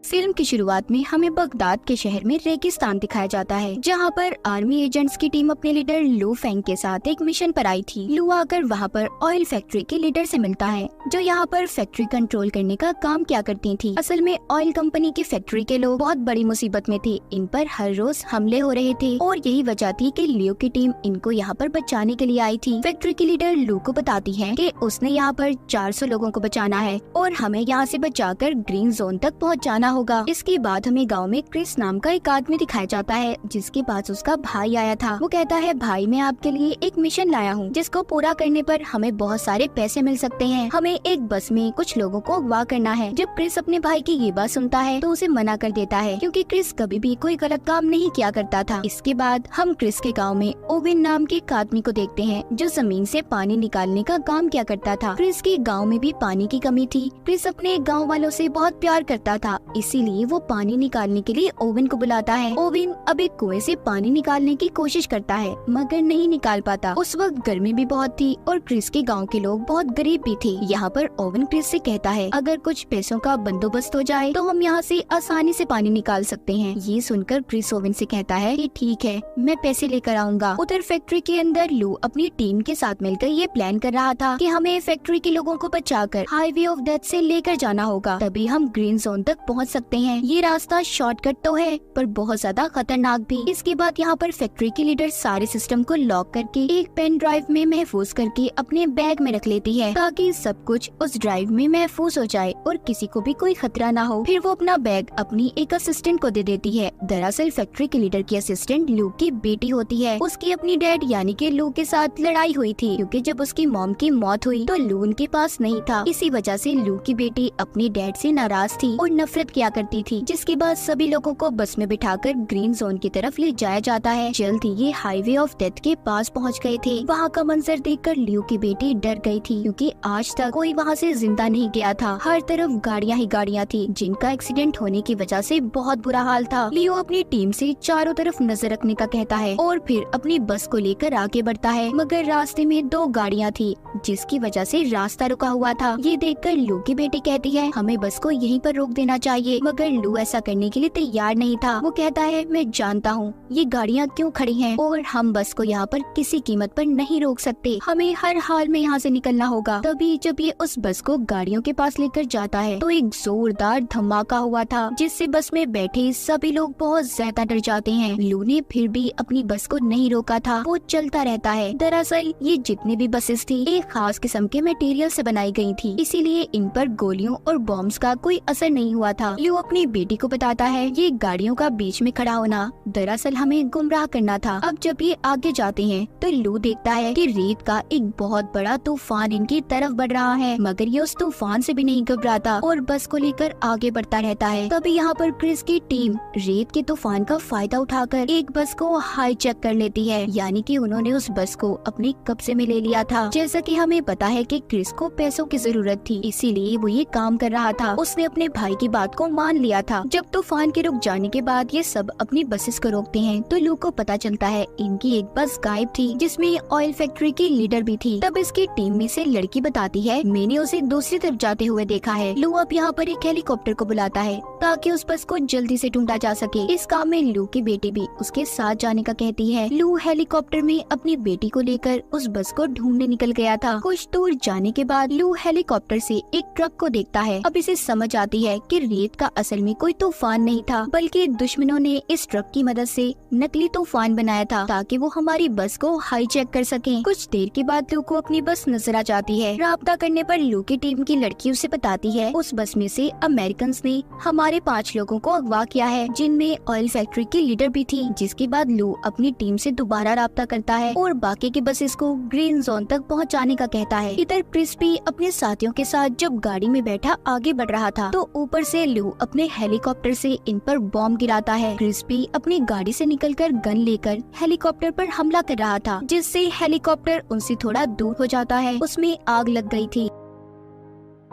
Film की शुरुआत में हमें बगदाद के शहर में रेगिस्तान दिखाया जाता है, जहाँ पर आर्मी एजेंट्स की टीम अपने लीडर लू फेंग के साथ एक मिशन पर आई थी। लू आकर वहाँ पर ऑयल फैक्ट्री के लीडर से मिलता है, जो यहाँ पर फैक्ट्री कंट्रोल करने का काम किया करती थी। असल में ऑयल कंपनी की फैक्ट्री के लोग बहुत बड़ी मुसीबत में थे, इन पर हर रोज हमले हो रहे थे और यही वजह थी कि लियो की टीम इनको यहाँ पर बचाने के लिए आई थी। फैक्ट्री की लीडर लू को बताती है कि उसने यहाँ पर 400 लोगों को बचाना है और हमें यहाँ से बचाकर ग्रीन जोन तक पहुँच जाना होगा। इसके बाद हमें गांव में क्रिस नाम का एक आदमी दिखाया जाता है, जिसके पास उसका भाई आया था। वो कहता है, भाई मैं आपके लिए एक मिशन लाया हूँ, जिसको पूरा करने पर हमें बहुत सारे पैसे मिल सकते हैं। हमें एक बस में कुछ लोगों को अगवा करना है। जब क्रिस अपने भाई की ये बात सुनता है तो उसे मना कर देता है, क्योंकि क्रिस कभी भी कोई गलत काम नहीं किया करता था। इसके बाद हम क्रिस के गाँव में ओवेन नाम के एक आदमी को देखते हैं, जो जमीन से पानी निकालने का काम किया करता था। क्रिस के गाँव में भी पानी की कमी थी। क्रिस अपने गाँव वालों से बहुत प्यार करता था, इसीलिए वो पानी निकालने के लिए ओवेन को बुलाता है। ओवेन अब एक कुएं से पानी निकालने की कोशिश करता है, मगर नहीं निकाल पाता। उस वक्त गर्मी भी बहुत थी और क्रिस के गांव के लोग बहुत गरीब भी थे। यहाँ पर ओवेन क्रिस से कहता है, अगर कुछ पैसों का बंदोबस्त हो जाए तो हम यहाँ से आसानी से पानी निकाल सकते हैं। ये सुनकर क्रिस ओवेन से कहता है कि ठीक है, मैं पैसे लेकर आऊंगा। उधर फैक्ट्री के अंदर लू अपनी टीम के साथ मिलकर ये प्लान कर रहा था कि हमें फैक्ट्री के लोगों को बचाकर हाईवे ऑफ डेथ से लेकर जाना होगा, तभी हम ग्रीन जोन तक पहुँच सकते हैं। ये रास्ता शॉर्टकट तो है, पर बहुत ज्यादा खतरनाक भी। इसके बाद यहाँ पर फैक्ट्री की लीडर सारे सिस्टम को लॉक करके एक पेन ड्राइव में महफूज करके अपने बैग में रख लेती है, ताकि सब कुछ उस ड्राइव में महफूज हो जाए और किसी को भी कोई खतरा ना हो। फिर वो अपना बैग अपनी एक असिस्टेंट को दे देती है। दरअसल फैक्ट्री के लीडर की असिस्टेंट लू की बेटी होती है। उसकी अपनी डैड यानी कि लू के साथ लड़ाई हुई थी, क्योंकि जब उसकी मॉम की मौत हुई तो लू उनके पास नहीं था। इसी वजह से लू की बेटी अपनी डैड से नाराज थी और नफरत किया करती थी। जिसके बाद सभी लोगों को बस में बिठाकर ग्रीन जोन की तरफ ले जाया जाता है। जल्द ही ये हाईवे ऑफ डेथ के पास पहुंच गए थे। वहाँ का मंजर देखकर लियो की बेटी डर गई थी, क्योंकि आज तक कोई वहाँ से जिंदा नहीं गया था। हर तरफ गाड़ियाँ ही गाड़ियाँ थी, जिनका एक्सीडेंट होने की वजह से बहुत बुरा हाल था। लियो अपनी टीम से चारों तरफ नजर रखने का कहता है और फिर अपनी बस को लेकर आगे बढ़ता है, मगर रास्ते में 2 गाड़ियाँ थी, जिसकी वजह से रास्ता रुका हुआ था। ये देखकर लू की बेटी कहती है, हमें बस को यहीं पर रोक देना चाहिए, मगर लू ऐसा करने के लिए तैयार नहीं था। वो कहता है, मैं जानता हूँ ये गाड़ियाँ क्यों खड़ी हैं और हम बस को यहाँ पर किसी कीमत पर नहीं रोक सकते। हमें हर हाल में यहाँ से निकलना होगा। तभी जब ये उस बस को गाड़ियों के पास लेकर जाता है तो एक जोरदार धमाका हुआ था, जिससे बस में बैठे सभी लोग बहुत ज्यादा डर जाते हैं। लू ने फिर भी अपनी बस को नहीं रोका था, वो चलता रहता है। दरअसल ये जितनी भी बसेस थी एक खास किस्म के मटेरियल से बनाई गई थी, इसीलिए इन पर गोलियों और बॉम्ब्स का कोई असर नहीं हुआ था। लू अपनी बेटी को बताता है, ये गाड़ियों का बीच में खड़ा होना दरअसल हमें गुमराह करना था। अब जब ये आगे जाते हैं तो लू देखता है कि रेत का एक बहुत बड़ा तूफान इनकी तरफ बढ़ रहा है, मगर ये उस तूफान से भी नहीं घबराता और बस को लेकर आगे बढ़ता रहता है। तभी यहाँ पर क्रिस की टीम रेत के तूफान का फायदा उठाकर एक बस को हाईजैक कर लेती है, यानी कि उन्होंने उस बस को अपने कब्जे में ले लिया था। जैसा कि हमें पता है कि क्रिस को पैसों की जरूरत थी, इसीलिए वो ये काम कर रहा था। उसने अपने भाई की बात को मान लिया था। जब तूफान के रुक जाने के बाद ये सब अपनी बसेस को रोकते हैं तो लू को पता चलता है इनकी एक बस गायब थी, जिसमें ऑयल फैक्ट्री की लीडर भी थी। तब इसकी टीम में से लड़की बताती है, मैंने उसे दूसरी तरफ जाते हुए देखा है। लू अब यहाँ पर एक हेलीकॉप्टर को बुलाता है ताकि उस बस को जल्दी से ढूंढा जा सके। इस काम में लू की बेटी भी उसके साथ जाने का कहती है। लू हेलीकॉप्टर में अपनी बेटी को लेकर उस बस को ढूंढने निकल गया था। कुछ दूर जाने के बाद लू हेलीकॉप्टर से एक ट्रक को देखता है। अब इसे समझ आती है कि रेत का असल में कोई तूफान नहीं था, बल्कि दुश्मनों ने इस ट्रक की मदद से नकली तूफान बनाया था, ताकि वो हमारी बस को हाईजैक कर सकें। कुछ देर के बाद लू को अपनी बस नजर आ जाती है। राब्ता करने पर लू की टीम की लड़की उसे बताती है, उस बस में से अमेरिकन ने हमारे 5 लोगों को अगवा किया है, जिनमें ऑयल फैक्ट्री की लीडर भी थी। जिसके बाद लू अपनी टीम से दोबारा राब्ता करता है और बाकी के बसेस को ग्रीन जोन तक पहुंचाने का कहता है। इधर क्रिस भी अपने साथियों के साथ जब गाड़ी में बैठा आगे बढ़ रहा था तो ऊपर से लू अपने हेलीकॉप्टर से इन पर बॉम्ब गिराता है। क्रिस भी अपनी गाड़ी से निकलकर गन लेकर हेलीकॉप्टर पर हमला कर रहा था, जिससे हेलीकॉप्टर उनसे थोड़ा दूर हो जाता है। उसमें आग लग गई थी।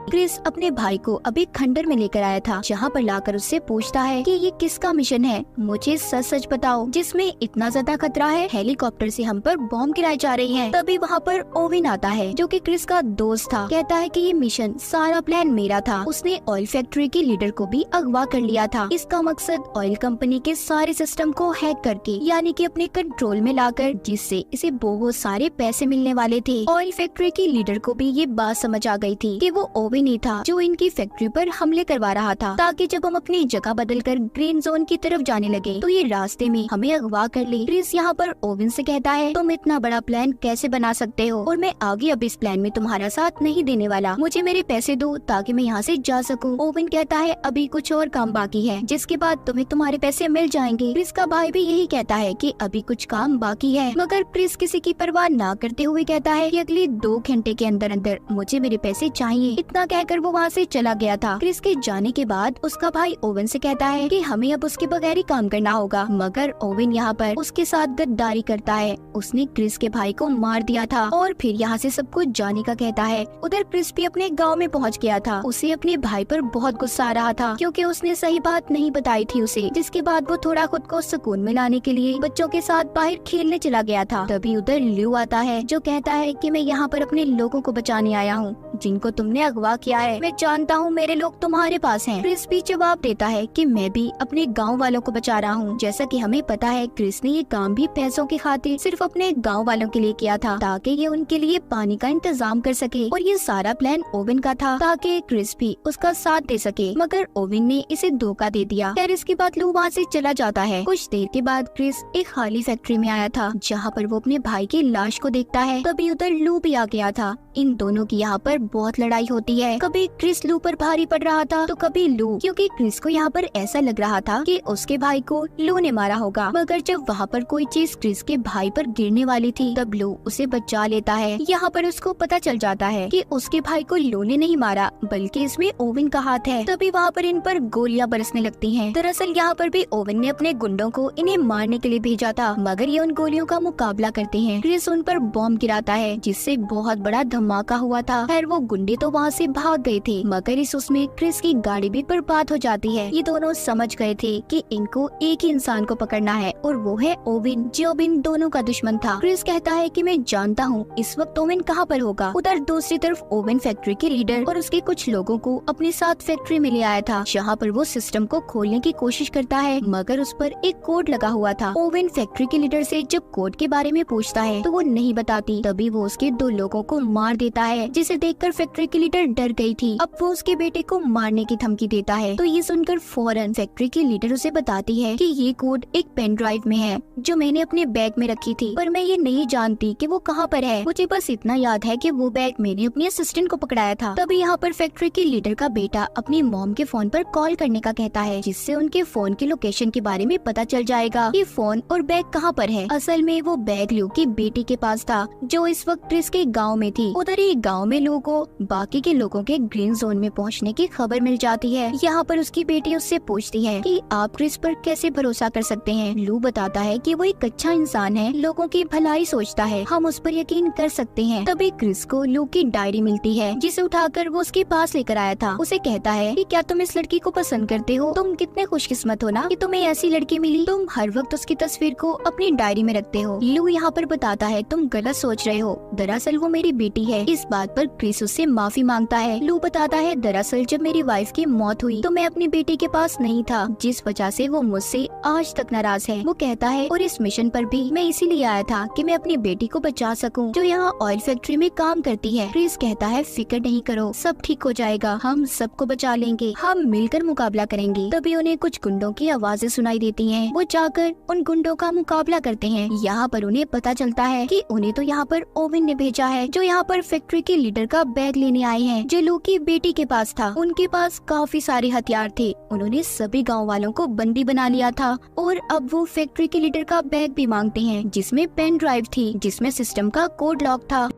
क्रिस अपने भाई को अभी खंडर में लेकर आया था, जहाँ पर लाकर उससे पूछता है कि ये किसका मिशन है, मुझे सच सच बताओ जिसमें इतना ज्यादा खतरा है, हेलीकॉप्टर से हम पर बॉम्ब गिराई जा रही है। तभी वहाँ पर ओवेन आता है जो कि क्रिस का दोस्त था। कहता है कि ये मिशन सारा प्लान मेरा था, उसने ऑयल फैक्ट्री के लीडर को भी अगवा कर लिया था। इसका मकसद ऑयल कंपनी के सारे सिस्टम को हैक करके यानी कि अपने कंट्रोल में लाकर, जिससे इसे बहुत सारे पैसे मिलने वाले थे। ऑयल फैक्ट्री के लीडर को भी ये बात समझ आ गई थी कि वो ओवेन ही था जो इनकी फैक्ट्री पर हमले करवा रहा था, ताकि जब हम अपनी जगह बदलकर ग्रीन जोन की तरफ जाने लगे तो ये रास्ते में हमें अगवा कर ले। क्रिस यहाँ पर ओवेन से कहता है, तुम इतना बड़ा प्लान कैसे बना सकते हो, और मैं आगे अब इस प्लान में तुम्हारा साथ नहीं देने वाला, मुझे मेरे पैसे दो ताकि मैं यहाँ से जा सकूँ। ओवेन कहता है, अभी कुछ और काम बाकी है, जिसके बाद तुम्हें तुम्हारे पैसे मिल जाएंगे। क्रिस का भाई भी यही कहता है कि अभी कुछ काम बाकी है, मगर क्रिस किसी की परवाह ना करते हुए कहता है कि अगले 2 घंटे के अंदर अंदर मुझे मेरे पैसे चाहिए। इतना कहकर वो वहाँ से चला गया था। क्रिस के जाने के बाद उसका भाई ओवेन से कहता है कि हमें अब उसके बगैर ही काम करना होगा, मगर ओवेन यहाँ पर उसके साथ गद्दारी करता है। उसने क्रिस के भाई को मार दिया था और फिर यहाँ से सब कुछ जाने का कहता है। उधर क्रिस भी अपने गाँव में पहुँच गया था। उसे अपने भाई पर बहुत गुस्सा आ रहा था क्योंकि उसने सही बात नहीं बताई थी उसे, जिसके बाद वो थोड़ा खुद को सुकून में लाने के लिए बच्चों के साथ बाहर खेलने चला गया था। तभी उधर ल्यू आता है जो कहता है कि मैं यहाँ पर अपने लोगों को बचाने आया हूँ जिनको तुमने अगवा किया है, मैं जानता हूँ मेरे लोग तुम्हारे पास हैं। क्रिस भी जवाब देता है कि मैं भी अपने गांव वालों को बचा रहा हूँ। जैसा कि हमें पता है क्रिस ने ये काम भी पैसों की खातिर सिर्फ अपने गांव वालों के लिए किया था, ताकि ये उनके लिए पानी का इंतजाम कर सके, और ये सारा प्लान ओवेन का था ताकि क्रिस भी उसका साथ दे सके, मगर ओवेन ने इसे धोखा दे दिया। खैर इसके बाद लू वहाँ से चला जाता है। कुछ देर के बाद क्रिस एक खाली फैक्ट्री में आया था जहाँ पर वो अपने भाई की लाश को देखता है। तभी उधर लू भी आ गया था। इन दोनों की यहाँ पर बहुत लड़ाई होती है। कभी क्रिस लू पर भारी पड़ रहा था तो कभी लू, क्योंकि क्रिस को यहाँ पर ऐसा लग रहा था कि उसके भाई को लू ने मारा होगा, मगर जब वहाँ पर कोई चीज क्रिस के भाई पर गिरने वाली थी तब लू उसे बचा लेता है। यहाँ पर उसको पता चल जाता है कि उसके भाई को लू ने नहीं मारा बल्कि इसमें ओवेन का हाथ है। तभी वहाँ पर इन पर गोलियां बरसने लगती हैं। दरअसल यहाँ पर भी ओवेन ने अपने गुंडों को इन्हें मारने के लिए भेजा था, मगर ये उन गोलियों का मुकाबला करते हैं। क्रिस उन पर बॉम्ब गिराता है जिससे बहुत बड़ा धमाका हुआ था। खैर वो गुंडे तो वहाँ से भाग गए थे, मगर इस उसमें क्रिस की गाड़ी भी बर्बाद हो जाती है। ये दोनों समझ गए थे कि इनको एक ही इंसान को पकड़ना है और वो है ओवेन, जो इन दोनों का दुश्मन था। क्रिस कहता है कि मैं जानता हूँ इस वक्त ओवेन कहाँ पर होगा। उधर दूसरी तरफ ओवेन फैक्ट्री के लीडर और उसके कुछ लोगों को अपने साथ फैक्ट्री में ले आया था, जहाँ पर वो सिस्टम को खोलने की कोशिश करता है, मगर उस पर एक कोड लगा हुआ था। ओवेन फैक्ट्री के लीडर से जब कोड के बारे में पूछता है तो वो नहीं बताती। तभी वो उसके 2 लोगों को मार देता है, जिसे देखकर फैक्ट्री की लीडर डर गई थी। अब वो उसके बेटे को मारने की धमकी देता है। तो ये सुनकर फौरन फैक्ट्री की लीडर उसे बताती है कि ये कोड एक पेन ड्राइव में है जो मैंने अपने बैग में रखी थी, पर मैं ये नहीं जानती कि वो कहाँ पर है। मुझे बस इतना याद है कि वो बैग मैंने अपनी असिस्टेंट को पकड़ाया था। तभी यहाँ पर फैक्ट्री की लीडर का बेटा अपनी मॉम के फोन पर कॉल करने का कहता है, जिससे उनके फोन के लोकेशन के बारे में पता चल जाएगा कि फोन और बैग कहाँ पर है। असल में वो बैग लू की बेटी के पास था जो इस वक्त क्रिस के गाँव में थी। उधर ही गाँव में लोगों को बाकी के लोगों के ग्रीन जोन में पहुंचने की खबर मिल जाती है। यहाँ पर उसकी बेटी उससे पूछती है कि आप क्रिस पर कैसे भरोसा कर सकते हैं। लू बताता है कि वो एक अच्छा इंसान है, लोगों की भलाई सोचता है, हम उस पर यकीन कर सकते हैं। तभी क्रिस को लू की डायरी मिलती है जिसे उठाकर वो उसके पास लेकर आया था। उसे कहता है कि क्या तुम इस लड़की को पसंद करते हो? तुम कितने खुशकिस्मत हो ना कि तुम्हें ऐसी लड़की मिली। तुम हर वक्त उसकी तस्वीर को अपनी डायरी में रखते हो। लू यहाँ पर बताता है तुम गलत सोच रहे हो, दरअसल वो मेरी बेटी है। इस बात पर क्रिस उससे माफी मांगता है। लू बताता है दरअसल जब मेरी वाइफ की मौत हुई तो मैं अपनी बेटी के पास नहीं था, जिस वजह से वो मुझसे आज तक नाराज है। वो कहता है और इस मिशन पर भी मैं इसीलिए आया था कि मैं अपनी बेटी को बचा सकूं, जो यहाँ ऑयल फैक्ट्री में काम करती है। क्रिस कहता है फिक्र नहीं करो, सब ठीक हो जाएगा, हम सबको बचा लेंगे, हम मिलकर मुकाबला करेंगे। तभी उन्हें कुछ गुंडों की आवाजें सुनाई देती हैं। वो जाकर उन गुंडों का मुकाबला करते हैं। यहाँ पर उन्हें पता चलता है कि उन्हें तो यहाँ पर ओवेन ने भेजा है, जो यहाँ पर फैक्ट्री के लीडर का बैग लेने आए हैं जो लू की बेटी के पास था। उनके पास काफी सारे हथियार थे। उन्होंने सभी गांव वालों को बंदी बना लिया था और अब वो फैक्ट्री के लीडर का बैग भी मांगते हैं जिसमें पेन ड्राइव थी जिसमें सिस्टम का कोड लॉक था।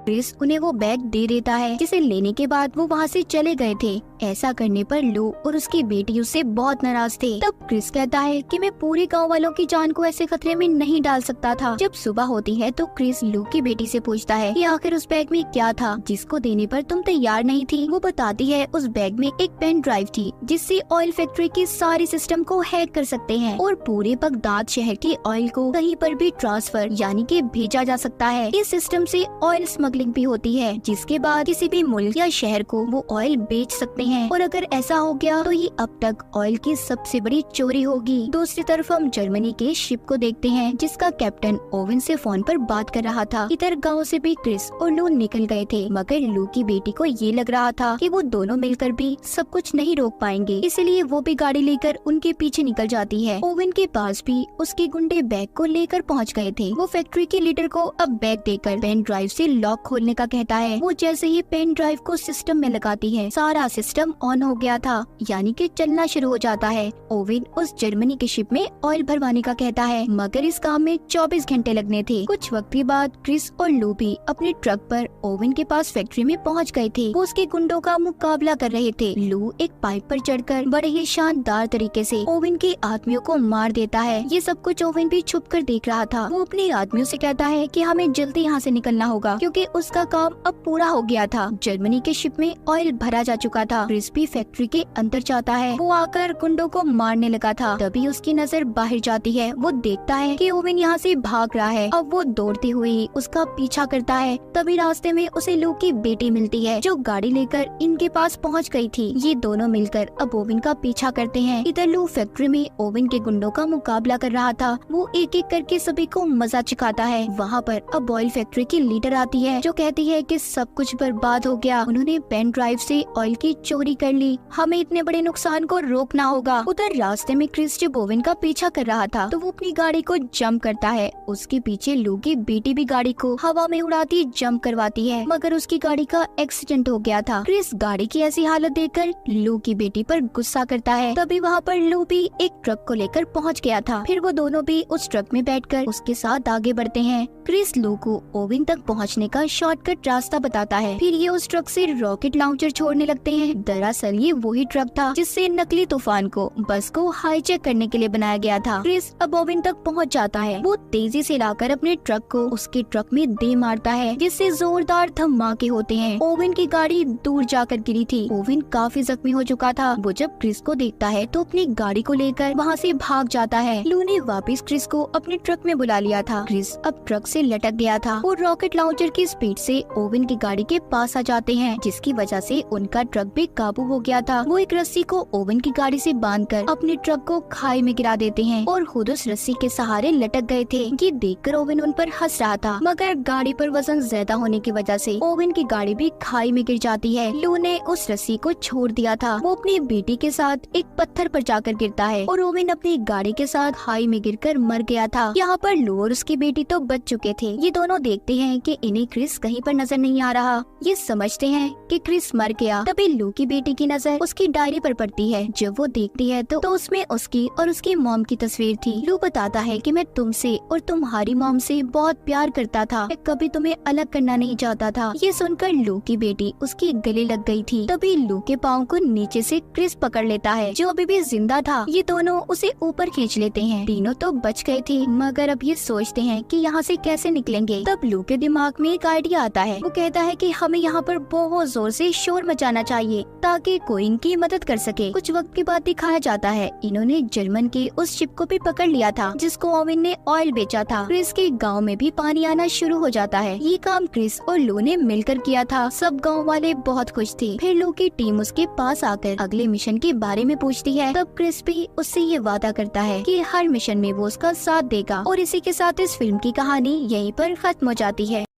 क्रिस उन्हें वो बैग दे देता है, जिसे लेने के बाद वो वहाँ से चले गए थे। ऐसा करने पर लू और उसकी बेटी उससे बहुत नाराज थे। तब क्रिस कहता है कि मैं पूरे गांव वालों की जान को ऐसे खतरे में नहीं डाल सकता था। जब सुबह होती है तो क्रिस लू की बेटी से पूछता है कि आखिर उस बैग में क्या था जिसको देने पर तुम तैयार नहीं थी। वो बताती है उस बैग में एक पेन ड्राइव थी जिससे ऑयल फैक्ट्री की सारी सिस्टम को हैक कर सकते हैं और पूरे बगदाद शहर के ऑयल को कहीं पर भी ट्रांसफर यानी कि भेजा जा सकता है। इस सिस्टम से ऑयल स्मगलिंग भी होती है जिसके बाद किसी भी मुल्क या शहर को वो ऑयल बेच सकते हैं और अगर ऐसा हो गया तो ये अब तक ऑयल की सबसे बड़ी चोरी होगी। दूसरी तरफ हम जर्मनी के शिप को देखते हैं जिसका कैप्टन ओवन से फोन पर बात कर रहा था। इधर गाँव से भी क्रिस और लू निकल गए थे मगर लू की बेटी को ये लग रहा था कि वो दोनों मिलकर भी सब कुछ नहीं रोक पाएंगे, इसलिए वो भी गाड़ी लेकर उनके पीछे निकल जाती है। ओवन के पास भी उसके गुंडे बैग को लेकर पहुंच गए थे। वो फैक्ट्री के लीडर को अब बैग देकर पेन ड्राइव से लॉक खोलने का कहता है। वो जैसे ही पेन ड्राइव को सिस्टम में लगाती है सारा सिस्टम ऑन हो गया था यानी कि चलना शुरू हो जाता है। ओवन उस जर्मनी के शिप में ऑयल भरवाने का कहता है मगर इस काम में 24 घंटे लगने थे। कुछ वक्त के बाद क्रिस और लू भी अपने ट्रक पर ओवन के पास फैक्ट्री में पहुंच गए थे। वो उसके गुंडों का मुकाबला कर रहे थे। लू एक पाइप पर चढ़कर बड़े ही शानदार तरीके से ओवन के आदमियों को मार देता है। ये सब कुछ ओवन भी छुप कर देख रहा था। वो अपने आदमियों से कहता है कि हमें जल्दी यहाँ से निकलना होगा क्योंकि उसका काम अब पूरा हो गया था। जर्मनी के शिप में ऑयल भरा जा चुका था। क्रिस भी फैक्ट्री के अंदर जाता है। वो आकर गुंडों को मारने लगा था। तभी उसकी नजर बाहर जाती है। वो देखता है कि ओवन यहाँ से भाग रहा है। अब वो दौड़ते हुए उसका पीछा करता है। तभी रास्ते में उसे लू की बेटी मिलती है जो गाड़ी लेकर इनके पास पहुँच गयी थी। ये दोनों मिलकर अब ओवन का पीछा करते हैं। इधर लू फैक्ट्री में ओवन के गुंडों का मुकाबला कर रहा था। वो एक एक करके सभी को मजा चखाता है। वहाँ पर अब ऑयल फैक्ट्री की लीडर आती है जो कहती है कि सब कुछ बर्बाद हो गया। उन्होंने पेन ड्राइव से ऑयल की चोरी कर ली। हमें इतने बड़े नुकसान को रोकना होगा। उधर रास्ते में क्रिस जब ओवन का पीछा कर रहा था तो वो अपनी गाड़ी को जंप करता है। उसके पीछे लू की बेटी भी गाड़ी को हवा में उड़ाती जंप करवाती है मगर उसकी गाड़ी का एक्सीडेंट हो गया था। क्रिस गाड़ी की ऐसी हालत देखकर लू की बेटी पर गुस्सा करता है। तभी वहाँ पर लू भी एक ट्रक को लेकर पहुँच गया था। फिर वो दोनों भी उस ट्रक में बैठकर उसके साथ आगे बढ़ते हैं। क्रिस लू को ओवन तक पहुँचने का शॉर्टकट रास्ता बताता है। फिर ये उस ट्रक से रॉकेट लॉन्चर छोड़ने लगते हैं। दरअसल ये वही ट्रक था जिससे नकली तूफान को बस को हाईजैक करने के लिए बनाया गया था। क्रिस अब ओवन तक पहुँच जाता है। वो तेजी से लाकर अपने ट्रक को उसके ट्रक में दे मारता है जिससे जोरदार धमाके होते हैं। ओवन की गाड़ी दूर जाकर गिरी थी। ओवन काफी जख्मी हो चुका था। वो जब क्रिस को देखता है तो अपनी गाड़ी को लेकर वहाँ से भाग जाता है। लू ने वापस क्रिस को अपने ट्रक में बुला लिया था। क्रिस अब ट्रक से लटक गया था। वो रॉकेट लॉन्चर की स्पीड से ओवन की गाड़ी के पास आ जाते हैं जिसकी वजह से उनका ट्रक भी काबू हो गया था। वो एक रस्सी को ओवन की गाड़ी से बांधकर अपने ट्रक को खाई में गिरा देते हैं और खुद उस रस्सी के सहारे लटक गए थे। ये देखकर ओवन उन पर हंस रहा था मगर गाड़ी पर वजन ज्यादा होने की वजह से ओवन की गाड़ी भी खाई में गिर जाती है। लू ने उस रस्सी को छोड़ दिया था। वो अपनी बेटी के साथ एक पत्थर पर जाकर गिरता है और ओवन अपनी गाड़ी के साथ खाई में गिरकर मर गया था। यहाँ पर लू और उसकी बेटी तो बच चुके थे। ये दोनों देखते हैं कि इन्हें क्रिस कहीं पर नजर नहीं आ रहा। ये समझते हैं कि क्रिस मर गया। तभी लू की बेटी की नजर उसकी डायरी पर पड़ती है। जब वो देखती है तो उसमें उसकी और उसकी मॉम की तस्वीर थी। लू बताता है कि मैं तुमसे और तुम्हारी मॉम से बहुत प्यार करता था। मैं कभी तुम्हें अलग करना नहीं चाहता था। ये सुनकर लू की बेटी उसके गले लग गई थी। तभी लू के पाँव को नीचे से क्रिस पकड़ लेता है जो अभी भी जिंदा था। ये दोनों उसे ऊपर खींच लेते हैं। तीनों तो बच गए थे मगर अब ये सोचते हैं कि यहाँ से कैसे निकलेंगे। तब लू के दिमाग में एक आइडिया आता है। वो कहता है कि हमें यहाँ पर बहुत जोर से शोर मचाना चाहिए ताकि कोई इनकी मदद कर सके। कुछ वक्त के बाद दिखाया जाता है इन्होंने जर्मन के उस शिप को भी पकड़ लिया था जिसको ओवन ने ऑयल बेचा था। क्रिस के गाँव में भी पानी आना शुरू हो जाता है। ये काम क्रिस और लू ने मिलकर किया था। सब गाँव वाले बहुत खुश थे। फिर लू की टीम उसके पास आकर अगले मिशन के बारे में पूछती है। तब क्रिस भी उससे ये वादा करता है कि हर मिशन में वो उसका साथ देगा। और इसी के साथ इस फिल्म की कहानी यहीं पर खत्म हो जाती है।